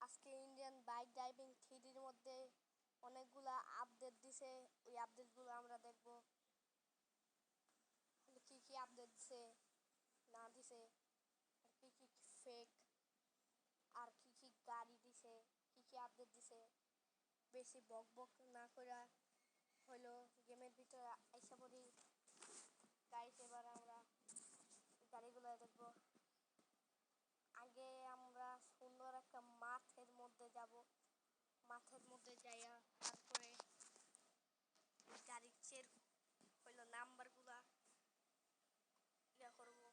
আজকে Indian bike driving থ্রিডির মধ্যে অনেকগুলা আপডেট দিছে। ওই আপডেটগুলো আমরা দেখব, কি কি আপডেট দিছে না দিছে, আর কি কি ফেক, আর কি কি গাড়ি দিছে, কি কি আপডেট দিছে। বেশি বক বক না করে হলো গেমের ভিতরে আইসা পড়ি। গাইস, এবার আমরা গাড়িগুলো দেখব। আগে আমরা সুন্দর একটা মাঠের মধ্যে যাব। মাঠের মধ্যে যাইয়া তারপরে গাড়ির হইলো নাম্বারগুলা ইয়া করবো।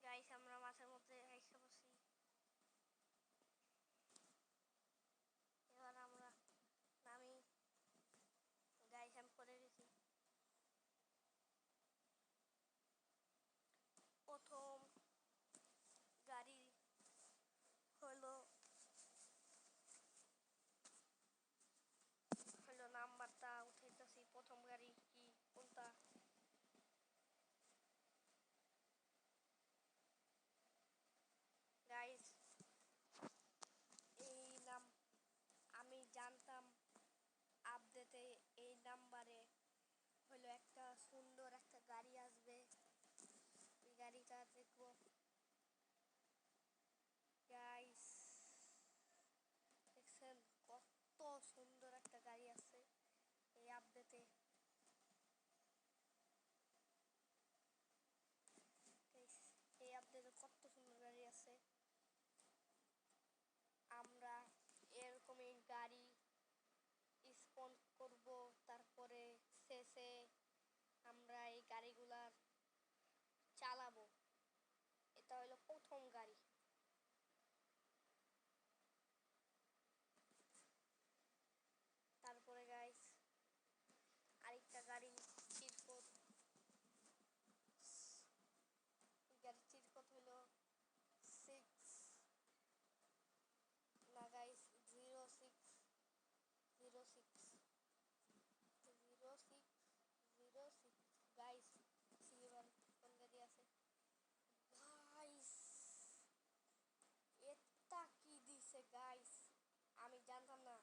গাইস, আমরা মাঠের মধ্যে এসে বসি। এবার আমরা নামি। গাইস, আমি করে দিছি। প্রথম গাড়ি হলো হলো নাম্বারটা উঠাইতেছি। প্রথম গাড়ি কি কোনটা? গাইস, এই নাম আমি জানতাম আপডেটে এই নাম্বারে হলো একটা সুন্দর একটা গাড়ি আসবে। এই গাড়িটা দেখবো। গাইস, দেখছেন কত সুন্দর একটা গাড়ি আছে এই আপডেটে। গাইস, এই আপডেটে কত সুন্দর গাড়ি আছে। আমরা এরকমই গাড়ি স্পন করব, তারপরে শেষে আমরা এই গাড়িগুলার চালাবো। এটা হলো প্রথম গাড়ি। তারপরে গাইস আরেকটা গাড়ি চিরকট। গাড়ির চিরকট হলো 6 না গাইস, 0606 0606 গাইস। সিলভার কোন গাড়ি আছে গাইস? এটা কি দিছে গাইস? আমি জানতাম না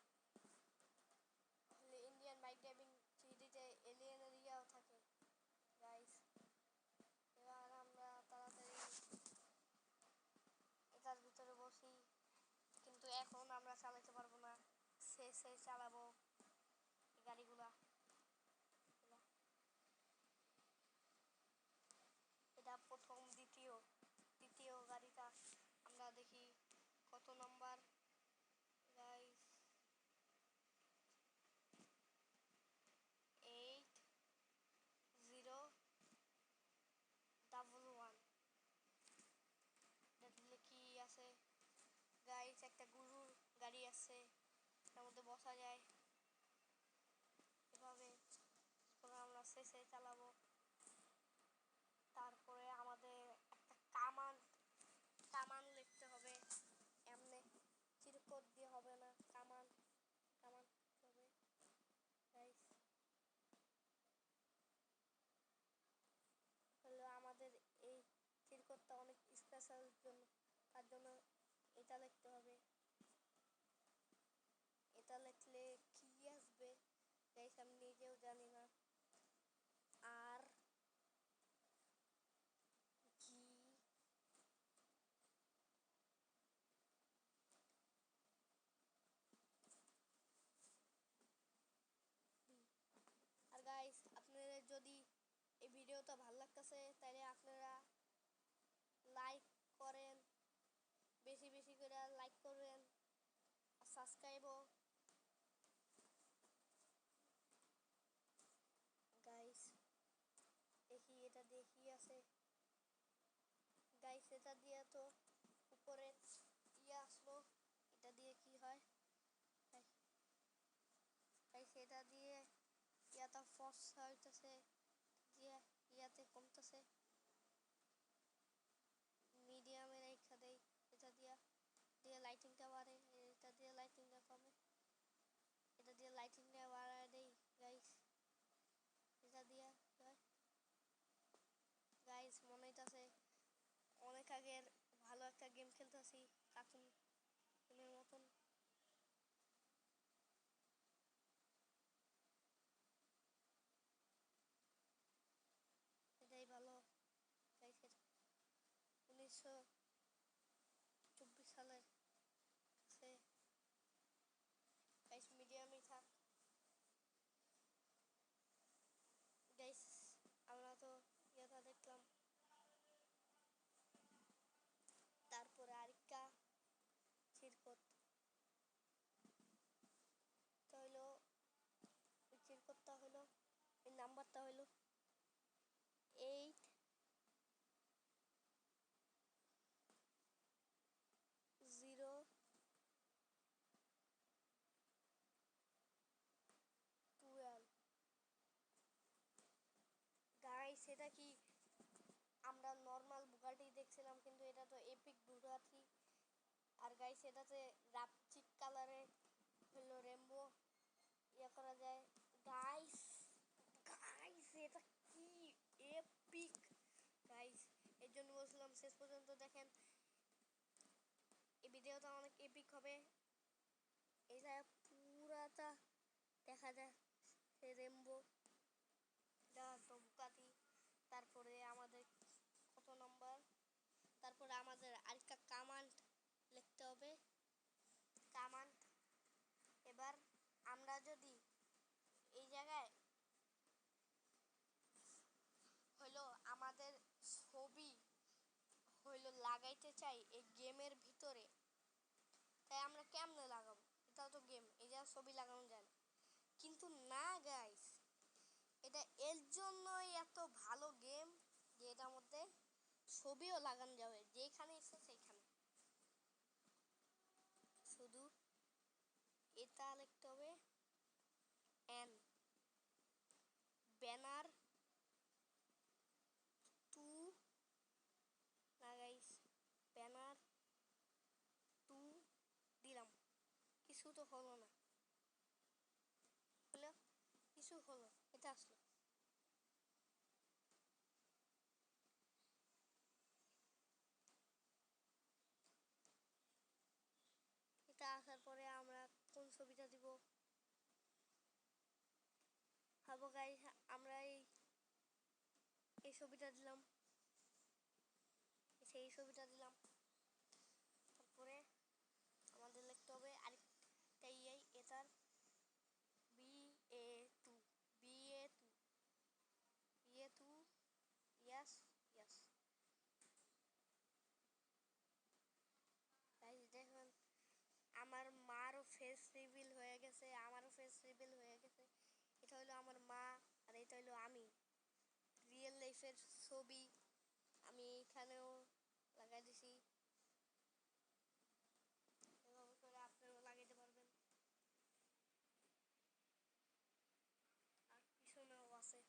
ইন্ডিয়ান বাইক ড্রাইভিং থ্রিডিতে এলিয়েনের ইয়াও থাকে গাইস। এবার আমরা তাড়াতাড়ি এটার ভিতরে বসি, কিন্তু এখন আমরা চালাতে পারবো না। শেষে চালাবো এই গাড়িগুলা। এটা প্রথম, দ্বিতীয় দ্বিতীয় গাড়িটা আমরা দেখি কত নম্বর গাইস। 8011। এটা কি আছে গাইস? একটা গরুর গাড়ি আছে, তার মধ্যে বসা যায় এভাবে। আমরা শেষে চালাবো। তারপরে আমাদের একটা কামান কামান লিখতে হবে। এমনি চিরকোট দিয়ে হবে না, কামান কামান হবে গাইস। হলো আমাদের এই চিরকোটটা অনেক স্পেশাল জন্য, তার জন্য এটা লিখতে হবে। এটা লিখলে কি আসবে গাইস আমি নিজেও জানি না। আর জি আর গাইস, আপনারা যদি এই ভিডিওটা ভালো লাগতেছে তাহলে আপনারা লাইক করেন, বেশি বেশি করে লাইক করবেন, আর সাবস্ক্রাইবও। গাইস দেখি, এটা দেখি আছে গাইস। এটা দিয়ে তো উপরে ইয়ে আসলো, এটা দিয়ে কি হয় গাইস? এটা দিয়ে ইয়াটা ফর্সা হইতেছে, দিয়ে ইয়াতে কমতেছে। মিডিয়ামে রেখা দেই, এটা দিয়া দিয়ে লাইটিংটা বাড়ে, এটা দিয়ে লাইটিংটা কমে, এটা দিয়ে লাইটিংটা বাড়ায় দেই গাইস। গাইস মনে হইতাছে অনেক আগের ভালো একটা গেম খেলতেছি কার্টুনের মতন। এটাই ভালো গাইসের 1924 সালের সে গাইস মিডিয়ামই থাক গাইস। আমরা তো ইয়েটা দেখলাম, তারপরে আরেকটা চিরকত হইলো, ওই চিরকতটা হইলো, এই নাম্বারটা হইলো 8012 গাইস। এটা কি আমরা নর্মাল বুগাটি দেখছিলাম, কিন্তু এটা তো এপিক বুগাটি। আর গাইস এটাতে রাপচিক কালারে হলো রেমবো ইয়ে করা যায় গাইস। গাইস এটা কি এপিক গাইস, এর জন্য বলছিলাম শেষ পর্যন্ত দেখেন, এই ভিডিওটা অনেক এপিক হবে। এটা পুরাটা দেখা যায় রেমবো তো বুকাটি। তারপরে আমাদের কত নম্বর, তারপরে আমাদের আরেকটা কামান্ড লিখতে হবে। কামান্ড এবার আমরা যদি এই জায়গায় হইলো আমাদের ছবি হইলো লাগাইতে চাই এই গেমের ভিতরে, তাই আমরা কেমনে লাগাবো? এটাও তো গেম, এই যা ছবি লাগানো যায় না। কিন্তু না গাইস, এটা এর জন্যই এত ভালো গেম যে এটার মধ্যে ছবিও লাগানো যাবে যেখানে ইচ্ছে সেইখানে। শুধু এটা লিখতে হবে এন ব্যানার টু না গাইস, ব্যানার টু দিলাম, কিছু তো হলো না, হলো কিছু হলো, এটা আসলো। এটা আসার পরে আমরা কোন ছবিটা দিব ভাবো গাইস। আমরা এই ছবিটা দিলাম, সেই ছবিটা দিলাম। তারপরে আমাদের লিখতে হবে আরেকটা এটার BA2 BA2 BA2 ইয়াস ইয়াস গাইস দেখুন আমার মারও ফেস রিভিল হয়ে গেছে, আমারও ফেস রিভিল হয়ে গেছে। এটা হলো আমার মা আর এটা হলো আমি, রিয়েল লাইফের ছবি আমি এখানেও লাগাই দিছি। এভাবে করে আপনারাও লাগাইতে পারবেন। আর পিছনেও আছে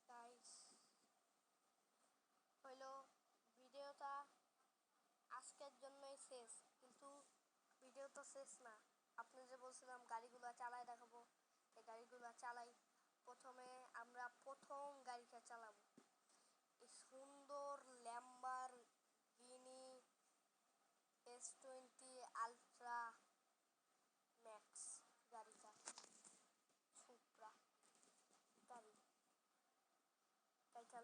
গাইস। হইলো ভিডিওটা আজকের জন্যই শেষ, কিন্তু ভিডিও তো শেষ না। আপনি যে বলছিলাম গাড়িগুলো চালায় দেখাবো, এই গাড়িগুলো চালাই। প্রথমে আমরা প্রথম গাড়িটা চালাবো এই সুন্দর ল্যাম্বরগিনি S20 আলট্রা ম্যাক্স গাড়িটা, সুপ্রা গাড়ি। গাড়িটা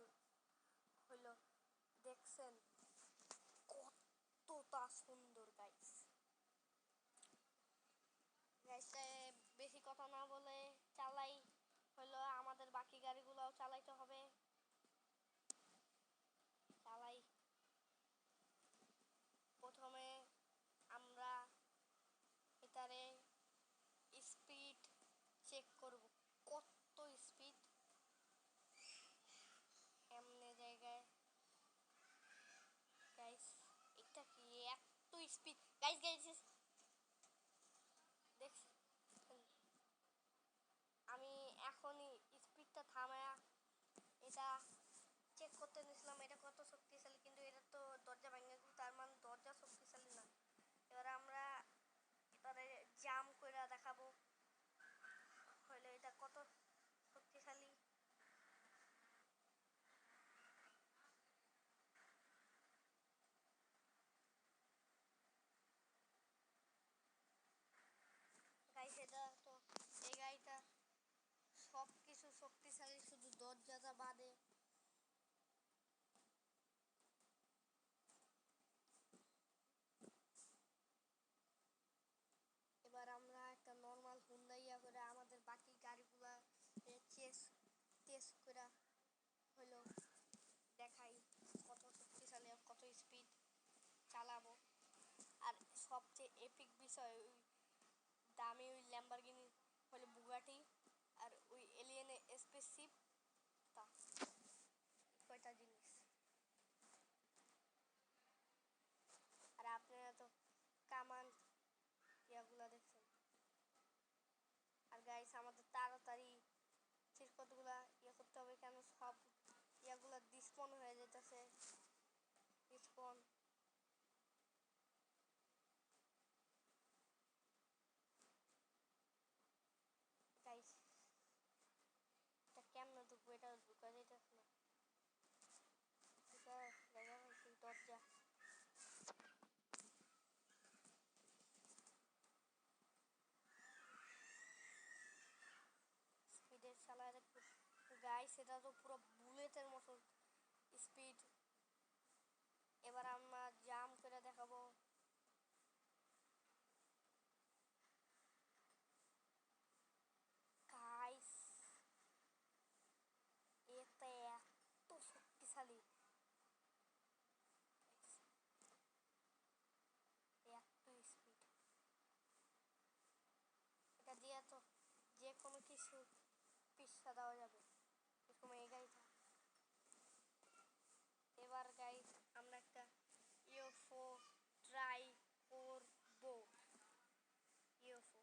হইলো দেখছেন কতটা সুন্দর গাইস। গাইসে বেশি কথা না বলে চালাই, হলো আমাদের বাকি গাড়িগুলোও চালাইতে হবে। চালাই, প্রথমে আমরা এটারে স্পিড চেক করব, কত স্পিড এমনি জায়গায়। গাইস এটা কি এত স্পিড গাইস, গাইস দেখছেন, আমি এখনই স্পিডটা থামায়া এটা চেক করতে নিয়েছিলাম এটা কত শক্তিশালী, কিন্তু এটা তো দরজা ভেঙে গেল, তার মানে দরজা শক্তিশালী না। এবার আমরা এবারে জাম করে দেখাবো হইলে এটা কত শক্তিশালী। গাইস এটা তো এই গাড়িটা সব কিছু শক্তিশালী, শুধু দরজাটা বাদে। এবার আমরা একটা নর্মাল হুন্ডাইয়া করে আমাদের বাকি গাড়িগুলা টেস্ট করে হলো দেখাই কত শক্তিশালী আর কত স্পিড চালাবো। আর সবচেয়ে এপিক বিষয় ওই দামি ওই ল্যাম্বরগিনি হলো বুগাটি, আর ওই এলিয়েনের স্পেসশিপ, তা কয়টা জিনিস। আর আপনারা তো কামান ইয়াগুলা দেখছেন। আর গাইস আমাদের তাড়াতাড়ি চিরকতগুলা ইয়ে করতে হবে, কেন সব ইয়াগুলা ডিসপন হয়ে যেতেছে। ডিসপন গাইস এটা কেমনে ঢুকবো, এটা ঢুকা যাইতেছে না। জায়গা পাইছি দরজা। স্পিডের চালায় গাইস এটা তো পুরো বুলেটের মতো স্পিড। এবার আমরা জাম করে দেখাবো। গাইস এটা এত শক্তিশালী, এত স্পিড, এটা দিয়ে তো যে কোনো কিছু পিছলা দেওয়া যাবে, এরকম এই গাড়িটা। এবার গাইস আমরা একটা ইউএফও ট্রাই করবো। ইউএফও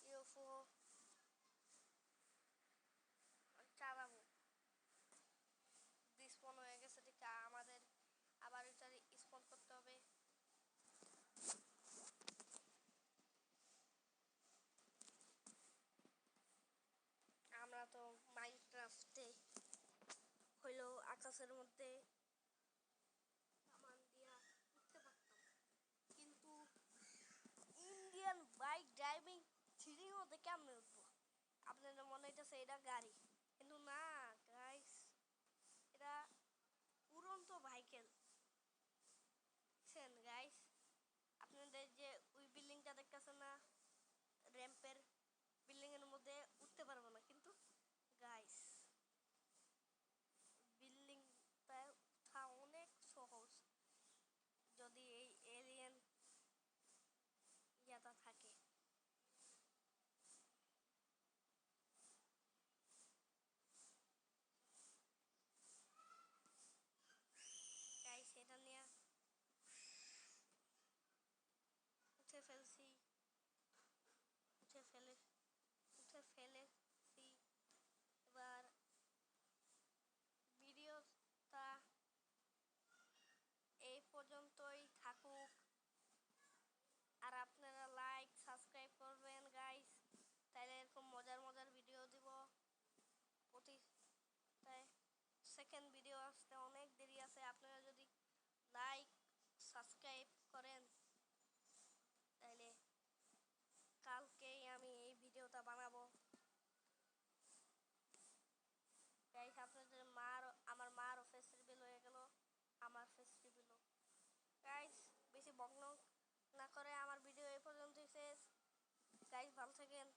ইউএফও চালাবো। স্পন হয়ে গেছে ঠিক, আমাদের আবার এটা স্পন করতে হবে। আমরা তো মাইনক্রাফটে হইলো আকাশের মধ্যে সামান দিয়া উঠতে পারতাম, কিন্তু ইন্ডিয়ান বাইক ড্রাইভিং থ্রির মধ্যে কেমনে উঠবো? আপনাদের মনে হইতেছে এটা গাড়ি, কিন্তু না গাইস, এটা উড়ন্ত ভাইকেল। দেখছেন গাইস, আপনাদের যে ওই বিল্ডিংটা দেখতেছেন না, র্যাম্পের বিল্ডিং এর মধ্যে উঠতে পারবো না, কিন্তু গাইস বিল্ডিংটা উঠা অনেক সহজ যদি এই এলিয়েন ইয়াটা থাকে। গাইস এটা নিয়ে উঠে ফেলছি, উঠে ফেলে উঠে ফেলেছি। এবার ভিডিওটা এই পর্যন্তই থাকুক, আর আপনারা লাইক সাবস্ক্রাইব করবেন গাইস, তাইলে এরকম মজার মজার ভিডিও দিব। প্রতি সেকেন্ড ভিডিও আসতে অনেক দেরি আছে, আপনারা যদি লাইক সাবস্ক্রাইব করেন তাইলে কালকেই আমি এই ভিডিওটা বানাবো। গাইস আপনাদের আমার মারও ফেস রিভিল হয়ে গেল, আমার ফেস রিভিলও। গাইস বেশি বকনক না করে আমার ভিডিও এই পর্যন্তই শেষ। গাইস ভালো থাকেন।